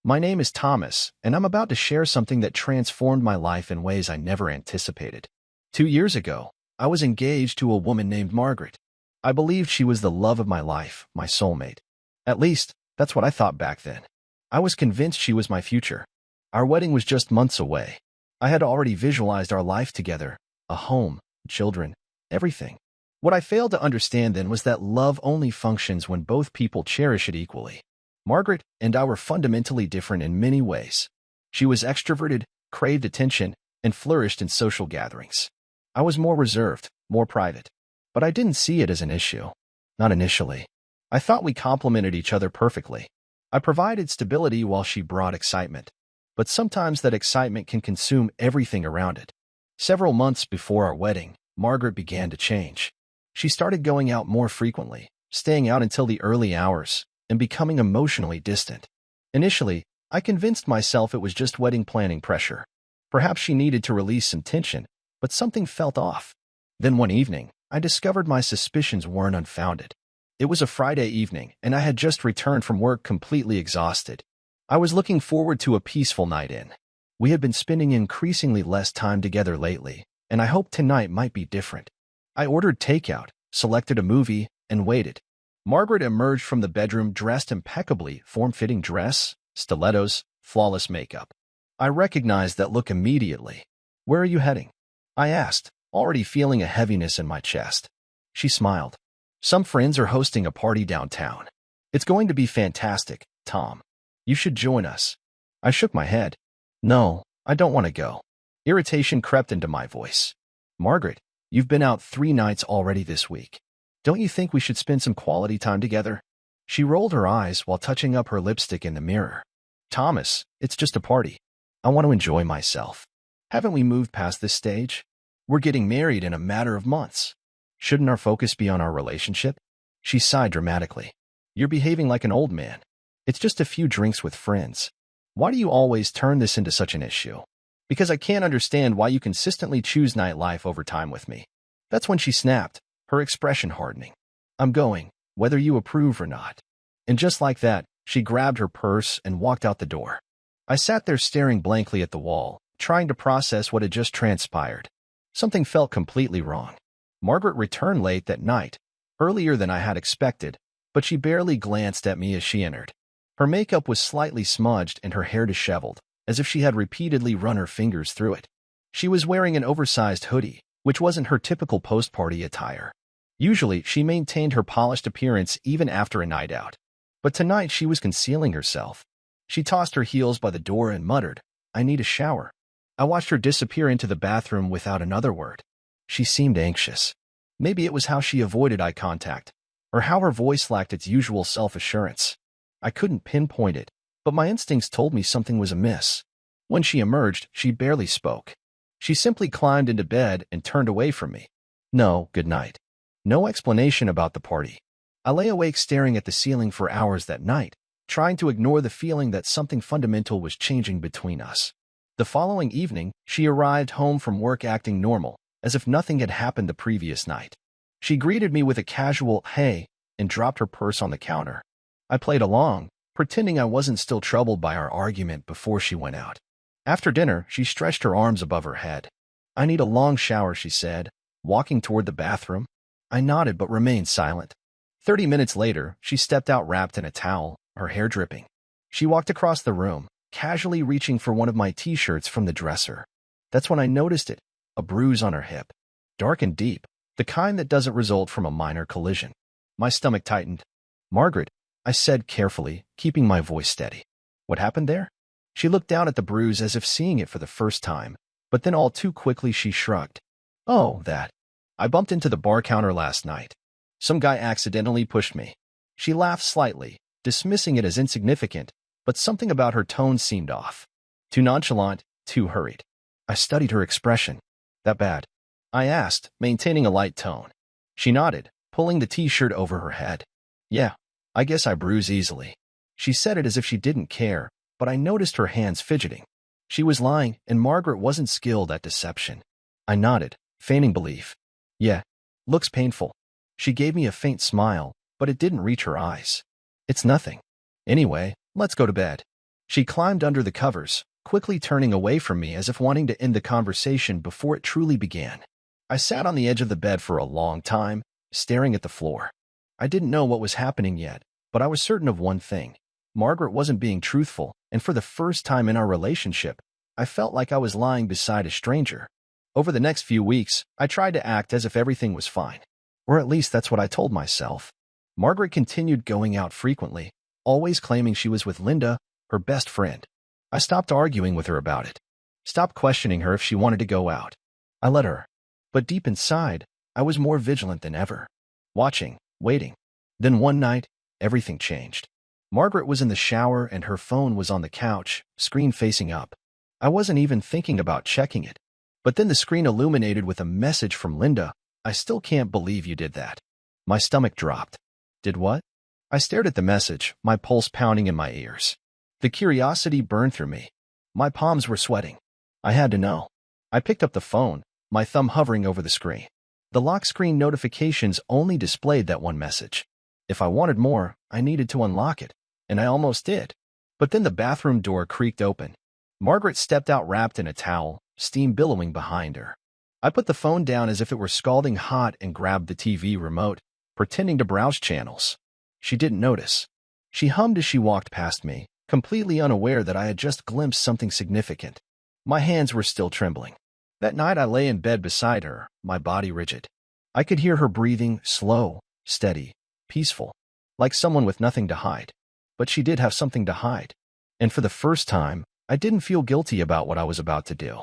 My name is Thomas, and I'm about to share something that transformed my life in ways I never anticipated. 2 years ago, I was engaged to a woman named Margaret. I believed she was the love of my life, my soulmate. At least, that's what I thought back then. I was convinced she was my future. Our wedding was just months away. I had already visualized our life together, a home, children, everything. What I failed to understand then was that love only functions when both people cherish it equally. Margaret and I were fundamentally different in many ways. She was extroverted, craved attention, and flourished in social gatherings. I was more reserved, more private. But I didn't see it as an issue. Not initially. I thought we complemented each other perfectly. I provided stability while she brought excitement. But sometimes that excitement can consume everything around it. Several months before our wedding, Margaret began to change. She started going out more frequently, staying out until the early hours, and becoming emotionally distant. Initially, I convinced myself it was just wedding planning pressure. Perhaps she needed to release some tension, but something felt off. Then one evening, I discovered my suspicions weren't unfounded. It was a Friday evening, and I had just returned from work completely exhausted. I was looking forward to a peaceful night in. We had been spending increasingly less time together lately, and I hoped tonight might be different. I ordered takeout, selected a movie, and waited. Margaret emerged from the bedroom dressed impeccably, form-fitting dress, stilettos, flawless makeup. I recognized that look immediately. "Where are you heading?" I asked, already feeling a heaviness in my chest. She smiled. "Some friends are hosting a party downtown. It's going to be fantastic, Tom. You should join us." I shook my head. "No, I don't want to go." Irritation crept into my voice. "Margaret, you've been out 3 nights already this week. Don't you think we should spend some quality time together?" She rolled her eyes while touching up her lipstick in the mirror. "Thomas, it's just a party. I want to enjoy myself. Haven't we moved past this stage? We're getting married in a matter of months. Shouldn't our focus be on our relationship?" She sighed dramatically. "You're behaving like an old man. It's just a few drinks with friends. Why do you always turn this into such an issue?" "Because I can't understand why you consistently choose nightlife over time with me." That's when she snapped, her expression hardening. "I'm going, whether you approve or not." And just like that, she grabbed her purse and walked out the door. I sat there staring blankly at the wall, trying to process what had just transpired. Something felt completely wrong. Margaret returned late that night, earlier than I had expected, but she barely glanced at me as she entered. Her makeup was slightly smudged and her hair disheveled, as if she had repeatedly run her fingers through it. She was wearing an oversized hoodie, which wasn't her typical post-party attire. Usually, she maintained her polished appearance even after a night out. But tonight she was concealing herself. She tossed her heels by the door and muttered, "I need a shower." I watched her disappear into the bathroom without another word. She seemed anxious. Maybe it was how she avoided eye contact, or how her voice lacked its usual self-assurance. I couldn't pinpoint it, but my instincts told me something was amiss. When she emerged, she barely spoke. She simply climbed into bed and turned away from me. No, good night. No explanation about the party. I lay awake staring at the ceiling for hours that night, trying to ignore the feeling that something fundamental was changing between us. The following evening, she arrived home from work acting normal, as if nothing had happened the previous night. She greeted me with a casual, "Hey," and dropped her purse on the counter. I played along, pretending I wasn't still troubled by our argument before she went out. After dinner, she stretched her arms above her head. "I need a long shower," she said, walking toward the bathroom. I nodded but remained silent. 30 minutes later, she stepped out wrapped in a towel, her hair dripping. She walked across the room, casually reaching for one of my t-shirts from the dresser. That's when I noticed it, a bruise on her hip. Dark and deep, the kind that doesn't result from a minor collision. My stomach tightened. "Margaret," I said carefully, keeping my voice steady. "What happened there?" She looked down at the bruise as if seeing it for the first time, but then all too quickly she shrugged. "Oh, that. I bumped into the bar counter last night. Some guy accidentally pushed me." She laughed slightly, dismissing it as insignificant, but something about her tone seemed off. Too nonchalant, too hurried. I studied her expression. "That bad?" I asked, maintaining a light tone. She nodded, pulling the t-shirt over her head. "Yeah, I guess I bruise easily." She said it as if she didn't care, but I noticed her hands fidgeting. She was lying, and Margaret wasn't skilled at deception. I nodded, feigning belief. "Yeah, looks painful." She gave me a faint smile, but it didn't reach her eyes. "It's nothing. Anyway, let's go to bed." She climbed under the covers, quickly turning away from me as if wanting to end the conversation before it truly began. I sat on the edge of the bed for a long time, staring at the floor. I didn't know what was happening yet, but I was certain of one thing. Margaret wasn't being truthful, and for the first time in our relationship, I felt like I was lying beside a stranger. Over the next few weeks, I tried to act as if everything was fine. Or at least that's what I told myself. Margaret continued going out frequently, always claiming she was with Linda, her best friend. I stopped arguing with her about it. Stopped questioning her if she wanted to go out. I let her. But deep inside, I was more vigilant than ever. Watching, waiting. Then one night, everything changed. Margaret was in the shower and her phone was on the couch, screen facing up. I wasn't even thinking about checking it. But then the screen illuminated with a message from Linda. "I still can't believe you did that." My stomach dropped. Did what? I stared at the message, my pulse pounding in my ears. The curiosity burned through me. My palms were sweating. I had to know. I picked up the phone, my thumb hovering over the screen. The lock screen notifications only displayed that one message. If I wanted more, I needed to unlock it, and I almost did. But then the bathroom door creaked open. Margaret stepped out wrapped in a towel, steam billowing behind her. I put the phone down as if it were scalding hot and grabbed the TV remote, pretending to browse channels. She didn't notice. She hummed as she walked past me, completely unaware that I had just glimpsed something significant. My hands were still trembling. That night I lay in bed beside her, my body rigid. I could hear her breathing, slow, steady, peaceful, like someone with nothing to hide. But she did have something to hide. And for the first time, I didn't feel guilty about what I was about to do.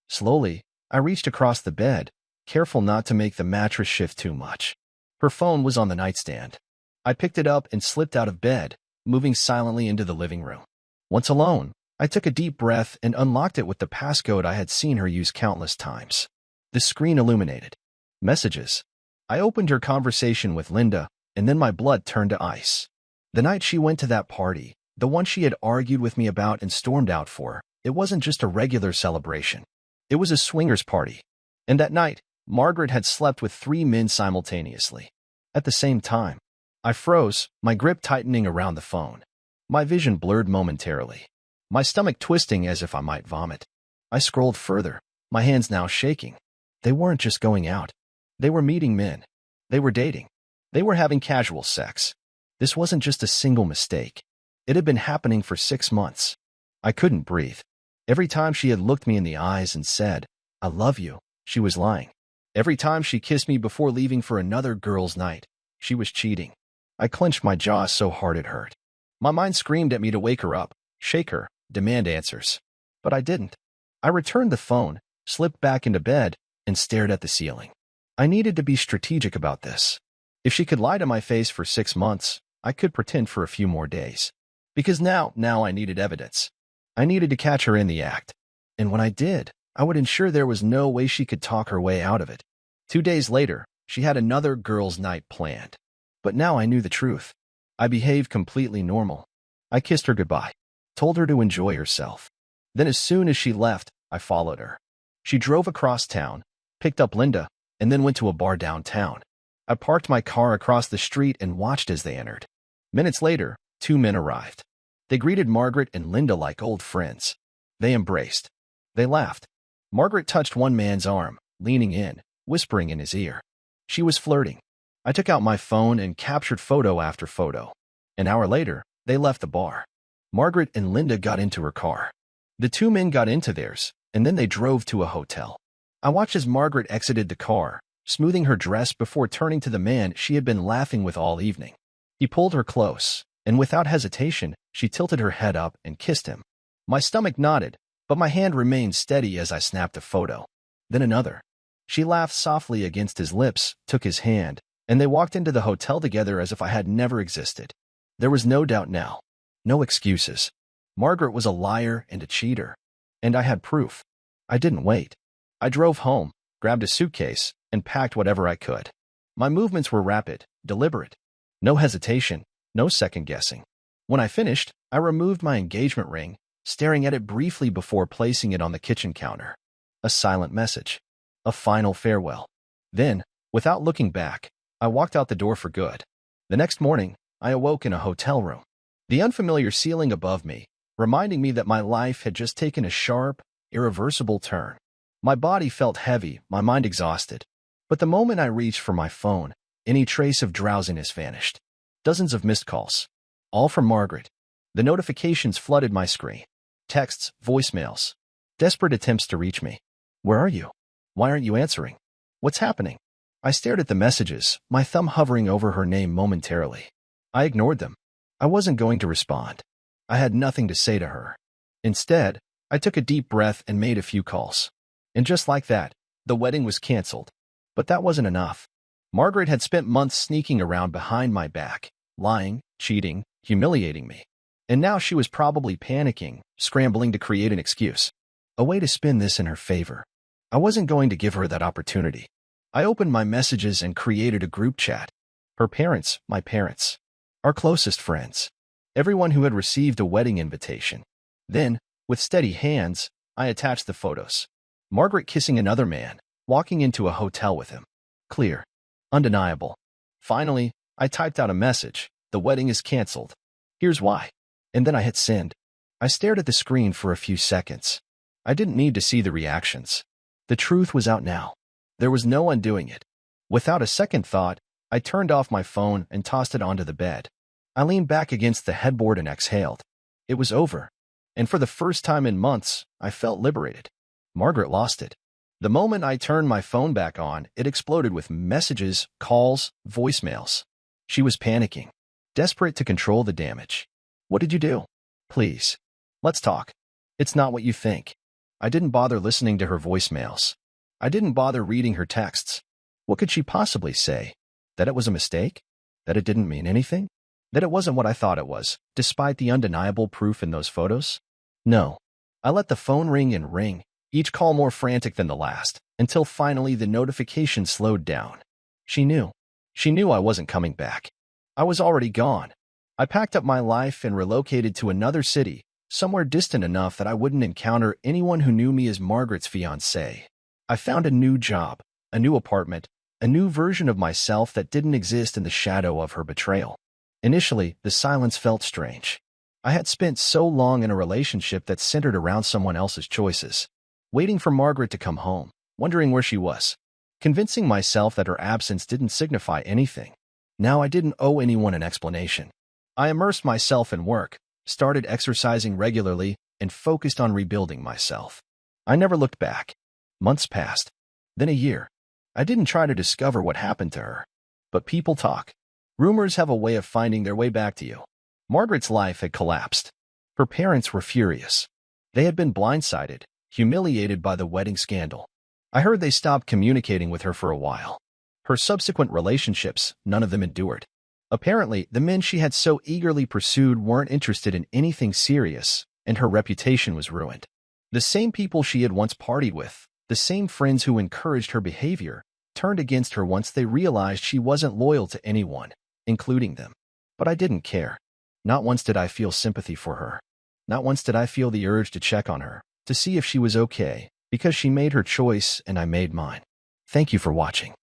Slowly, I reached across the bed, careful not to make the mattress shift too much. Her phone was on the nightstand. I picked it up and slipped out of bed, moving silently into the living room. Once alone, I took a deep breath and unlocked it with the passcode I had seen her use countless times. The screen illuminated. Messages. I opened her conversation with Linda, and then my blood turned to ice. The night she went to that party, the one she had argued with me about and stormed out for, it wasn't just a regular celebration. It was a swingers party. And that night, Margaret had slept with 3 men simultaneously. At the same time, I froze, my grip tightening around the phone. My vision blurred momentarily, my stomach twisting as if I might vomit. I scrolled further, my hands now shaking. They weren't just going out. They were meeting men. They were dating. They were having casual sex. This wasn't just a single mistake. It had been happening for 6 months. I couldn't breathe. Every time she had looked me in the eyes and said, "I love you," she was lying. Every time she kissed me before leaving for another girl's night, she was cheating. I clenched my jaw so hard it hurt. My mind screamed at me to wake her up, shake her, demand answers. But I didn't. I returned the phone, slipped back into bed, and stared at the ceiling. I needed to be strategic about this. If she could lie to my face for 6 months, I could pretend for a few more days. Because now I needed evidence. I needed to catch her in the act. And when I did, I would ensure there was no way she could talk her way out of it. 2 days later, she had another girls' night planned. But now I knew the truth. I behaved completely normal. I kissed her goodbye, told her to enjoy herself. Then as soon as she left, I followed her. She drove across town, picked up Linda, and then went to a bar downtown. I parked my car across the street and watched as they entered. Minutes later, 2 men arrived. They greeted Margaret and Linda like old friends. They embraced. They laughed. Margaret touched one man's arm, leaning in, whispering in his ear. She was flirting. I took out my phone and captured photo after photo. An hour later, they left the bar. Margaret and Linda got into her car. The 2 men got into theirs, and then they drove to a hotel. I watched as Margaret exited the car, smoothing her dress before turning to the man she had been laughing with all evening. He pulled her close, and without hesitation, she tilted her head up and kissed him. My stomach nodded, but my hand remained steady as I snapped a photo. Then another. She laughed softly against his lips, took his hand, and they walked into the hotel together as if I had never existed. There was no doubt now. No excuses. Margaret was a liar and a cheater. And I had proof. I didn't wait. I drove home, grabbed a suitcase, and packed whatever I could. My movements were rapid, deliberate. No hesitation, no second-guessing. When I finished, I removed my engagement ring, staring at it briefly before placing it on the kitchen counter. A silent message. A final farewell. Then, without looking back, I walked out the door for good. The next morning, I awoke in a hotel room. The unfamiliar ceiling above me, reminding me that my life had just taken a sharp, irreversible turn. My body felt heavy, my mind exhausted. But the moment I reached for my phone, any trace of drowsiness vanished. Dozens of missed calls, all from Margaret. The notifications flooded my screen. Texts, voicemails, desperate attempts to reach me. Where are you? Why aren't you answering? What's happening? I stared at the messages, my thumb hovering over her name momentarily. I ignored them. I wasn't going to respond. I had nothing to say to her. Instead, I took a deep breath and made a few calls. And just like that, the wedding was canceled. But that wasn't enough. Margaret had spent months sneaking around behind my back, lying, cheating, humiliating me. And now she was probably panicking, scrambling to create an excuse. A way to spin this in her favor. I wasn't going to give her that opportunity. I opened my messages and created a group chat. Her parents, my parents, our closest friends, everyone who had received a wedding invitation. Then, with steady hands, I attached the photos. Margaret kissing another man, walking into a hotel with him. Clear. Undeniable. Finally, I typed out a message. The wedding is canceled. Here's why. And then I hit send. I stared at the screen for a few seconds. I didn't need to see the reactions. The truth was out now. There was no undoing it. Without a second thought, I turned off my phone and tossed it onto the bed. I leaned back against the headboard and exhaled. It was over. And for the first time in months, I felt liberated. Margaret lost it. The moment I turned my phone back on, it exploded with messages, calls, voicemails. She was panicking, desperate to control the damage. What did you do? Please. Let's talk. It's not what you think. I didn't bother listening to her voicemails. I didn't bother reading her texts. What could she possibly say? That it was a mistake? That it didn't mean anything? That it wasn't what I thought it was, despite the undeniable proof in those photos? No. I let the phone ring and ring, each call more frantic than the last, until finally the notification slowed down. She knew. She knew I wasn't coming back. I was already gone. I packed up my life and relocated to another city, somewhere distant enough that I wouldn't encounter anyone who knew me as Margaret's fiancé. I found a new job, a new apartment, a new version of myself that didn't exist in the shadow of her betrayal. Initially, the silence felt strange. I had spent so long in a relationship that centered around someone else's choices, waiting for Margaret to come home, wondering where she was, convincing myself that her absence didn't signify anything. Now I didn't owe anyone an explanation. I immersed myself in work, started exercising regularly, and focused on rebuilding myself. I never looked back. Months passed. Then a year. I didn't try to discover what happened to her. But people talk. Rumors have a way of finding their way back to you. Margaret's life had collapsed. Her parents were furious. They had been blindsided, humiliated by the wedding scandal. I heard they stopped communicating with her for a while. Her subsequent relationships, none of them endured. Apparently, the men she had so eagerly pursued weren't interested in anything serious, and her reputation was ruined. The same people she had once partied with, the same friends who encouraged her behavior, turned against her once they realized she wasn't loyal to anyone, including them. But I didn't care. Not once did I feel sympathy for her. Not once did I feel the urge to check on her, to see if she was okay, because she made her choice and I made mine. Thank you for watching.